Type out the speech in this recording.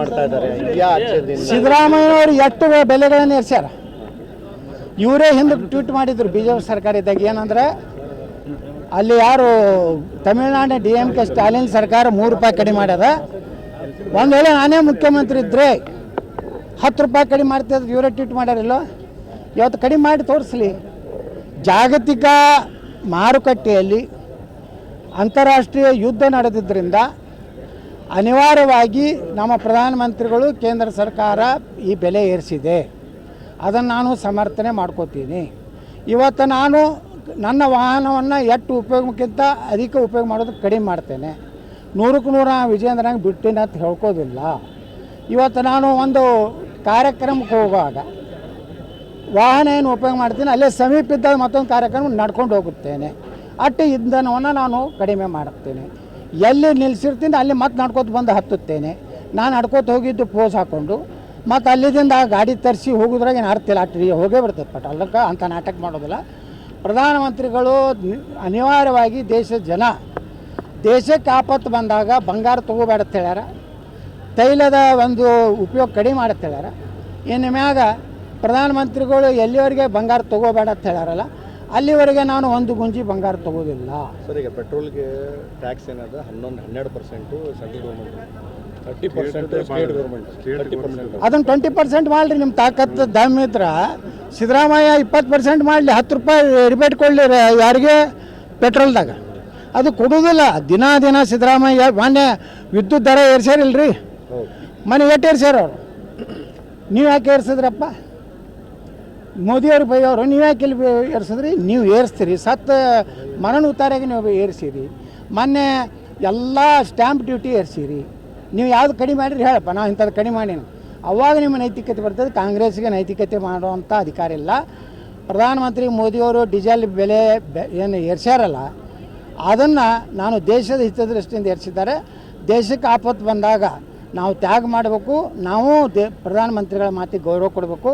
ಮಾಡ್ತಾ ಇದ್ದಾರೆ ಸಿದ್ದರಾಮಯ್ಯನವರು ಎಷ್ಟು ಬೆಲೆಗಳನ್ನು ಏರ್ಸ್ಯಾರ. ಇವರೇ ಹಿಂದೆ ಟ್ವೀಟ್ ಮಾಡಿದ್ರು ಬಿ ಜೆ ಪಿ ಸರ್ಕಾರ ಇದ್ದಾಗ ಏನಂದ್ರೆ ಅಲ್ಲಿ ಯಾರು ತಮಿಳುನಾಡಿನ DMK ಸ್ಟಾಲಿನ್ ಸರ್ಕಾರ 3 ರೂಪಾಯಿ ಕಡಿಮೆ ಮಾಡ್ಯದ. ಒಂದು ವೇಳೆ ನಾನೇ ಮುಖ್ಯಮಂತ್ರಿ ಇದ್ದರೆ 10 ರೂಪಾಯಿ ಕಡಿಮೆ ಮಾಡ್ತಿದ್ರು ಇವರೇ ಟ್ವೀಟ್ ಮಾಡ್ಯಾರಿಲ್ಲೋ. ಇವತ್ತು ಕಡಿಮೆ ಮಾಡಿ ತೋರಿಸಲಿ. ಜಾಗತಿಕ ಮಾರುಕಟ್ಟೆಯಲ್ಲಿ ಅಂತಾರಾಷ್ಟ್ರೀಯ ಯುದ್ಧ ನಡೆದಿದ್ದರಿಂದ ಅನಿವಾರ್ಯವಾಗಿ ನಮ್ಮ ಪ್ರಧಾನಮಂತ್ರಿಗಳು ಕೇಂದ್ರ ಸರ್ಕಾರ ಈ ಬೆಲೆ ಏರಿಸಿದೆ. ಅದನ್ನು ನಾನು ಸಮರ್ಥನೆ ಮಾಡ್ಕೋತೀನಿ. ಇವತ್ತು ನಾನು ನನ್ನ ವಾಹನವನ್ನು ಎಷ್ಟು ಉಪಯೋಗಕ್ಕಿಂತ ಅಧಿಕ ಉಪಯೋಗ ಮಾಡೋದು ಕಡಿಮೆ ಮಾಡ್ತೇನೆ. 100ಕ್ಕೆ 100 ವಿಜೇಂದ್ರನಾಗ ಬಿಟ್ಟಿನ ಅಂತ ಹೇಳ್ಕೋದಿಲ್ಲ. ಇವತ್ತು ನಾನು ಒಂದು ಕಾರ್ಯಕ್ರಮಕ್ಕೆ ಹೋಗುವಾಗ ವಾಹನ ಏನು ಉಪಯೋಗ ಮಾಡ್ತೀನಿ, ಅಲ್ಲೇ ಸಮೀಪಿದ್ದ ಮತ್ತೊಂದು ಕಾರ್ಯಕ್ರಮ ನಡ್ಕೊಂಡು ಹೋಗುತ್ತೇನೆ. ಅಟ್ಟು ಇಂಧನವನ್ನು ನಾನು ಕಡಿಮೆ ಮಾಡುತ್ತೇನೆ. ಎಲ್ಲಿ ನಿಲ್ಲಿಸಿರ್ತೀನಿ ಅಲ್ಲಿ ಮತ್ತೆ ನಡ್ಕೋತ ಬಂದು ಹತ್ತುತ್ತೇನೆ. ನಾನು ನಡ್ಕೋತ ಹೋಗಿದ್ದು ಪೋಸ್ ಹಾಕ್ಕೊಂಡು ಮತ್ತು ಅಲ್ಲಿದಿಂದ ಆ ಗಾಡಿ ತರಿಸಿ ಹೋಗೋದ್ರಾಗ ಏನು ಅರ್ಥ ಇಲ್ಲ. ಅಟ್ಟು ಹೋಗೇ ಬಿಡ್ತದೆ ಪಟ್ ಅಲ್ಲಕ್ಕೆ ಅಂತ ನಾಟಕ ಮಾಡೋದಿಲ್ಲ. ಪ್ರಧಾನಮಂತ್ರಿಗಳು ಅನಿವಾರ್ಯವಾಗಿ ದೇಶಕ್ಕೆ ಆಪತ್ತು ಬಂದಾಗ ಬಂಗಾರ ತೊಗೋಬೇಡ ಅಂತ ಹೇಳ್ಯಾರ. ತೈಲದ ಒಂದು ಉಪಯೋಗ ಕಡಿಮೆ ಮಾಡತ್ತೆ ಹೇಳ್ಯಾರ. ಇನ್ನು ಮ್ಯಾಗ ಪ್ರಧಾನಮಂತ್ರಿಗಳು ಎಲ್ಲಿವರೆಗೆ ಬಂಗಾರ ತೊಗೋಬೇಡ ಅಂತ ಹೇಳ್ಯಾರಲ್ಲ ಅಲ್ಲಿವರೆಗೆ ನಾನು ಒಂದು ಗುಂಜಿ ಬಂಗಾರ ತೊಗೋದಿಲ್ಲ. ಸರ್, ಈಗ ಪೆಟ್ರೋಲ್ಗೆ ಟ್ಯಾಕ್ಸ್ ಏನಾದ 11% ಸೆಂಟ್ರಲ್ ಗೌರ್ಮೆಂಟ್, 30% ಸ್ಟೇಟ್ ಗೌರ್ಮೆಂಟ್, 30%. ಅದನ್ನು 20% ಮಾಡಿರಿ. ನಿಮ್ಮ ತಾಕತ್ತು ದಮ್ ಇದ್ರೆ ಸಿದ್ದರಾಮಯ್ಯ 20% ಮಾಡಲಿ, 10 ರೂಪಾಯಿ ರಿಬೇಟ್ ಕೊಡಲಿ ಯಾರಿಗೆ ಪೆಟ್ರೋಲ್ದಾಗ. ಅದು ಕೊಡೋದಿಲ್ಲ. ದಿನ ಸಿದ್ದರಾಮಯ್ಯ ಮಾನ್ಯ ವಿದ್ಯುತ್ ದರ ಏರ್ಸ್ಯಾರಿಲ್ರಿ. ಮನೆ ಎಷ್ಟು ಏರ್ಸ್ಯಾರ ಅವರು? ನೀವು ಯಾಕೆ ಏರ್ಸಿದ್ರಪ್ಪ? ಮೋದಿಯವ್ರು ಬೈಯವರು ನೀವು ಯಾಕೆ ಇಲ್ಲಿ ಏರ್ಸಿದ್ರಿ? ನೀವು ಏರಿಸ್ತೀರಿ. ಮರಣ ಉತ್ತಾರಿಗೆ ನೀವು ಏರಿಸಿರಿ. ಮೊನ್ನೆ ಎಲ್ಲ ಸ್ಟ್ಯಾಂಪ್ ಡ್ಯೂಟಿ ಏರಿಸಿರಿ. ನೀವು ಯಾವ್ದು ಕಡಿಮೆ ಮಾಡಿರಿ ಹೇಳಪ್ಪ, ನಾವು ಇಂಥದ್ದು ಕಡಿಮೆ ಮಾಡೀನಿ. ಅವಾಗ ನಿಮ್ಮ ನೈತಿಕತೆ ಬರ್ತದೆ. ಕಾಂಗ್ರೆಸ್ಗೆ ನೈತಿಕತೆ ಮಾಡುವಂಥ ಅಧಿಕಾರ ಇಲ್ಲ. ಪ್ರಧಾನಮಂತ್ರಿ ಮೋದಿಯವರು ಡೀಸೆಲ್ ಬೆಲೆ ಏನು ಏರ್ಸ್ಯಾರಲ್ಲ ಅದನ್ನು ನಾನು ದೇಶದ ಹಿತದೃಷ್ಟಿಯಿಂದ ಏರಿಸಿದ್ದಾರೆ. ದೇಶಕ್ಕೆ ಆಪತ್ತು ಬಂದಾಗ ನಾವು ತ್ಯಾಗ ಮಾಡಬೇಕು. ನಾವು ಪ್ರಧಾನಮಂತ್ರಿಗಳ ಮಾತಿಗೆ ಗೌರವ ಕೊಡಬೇಕು.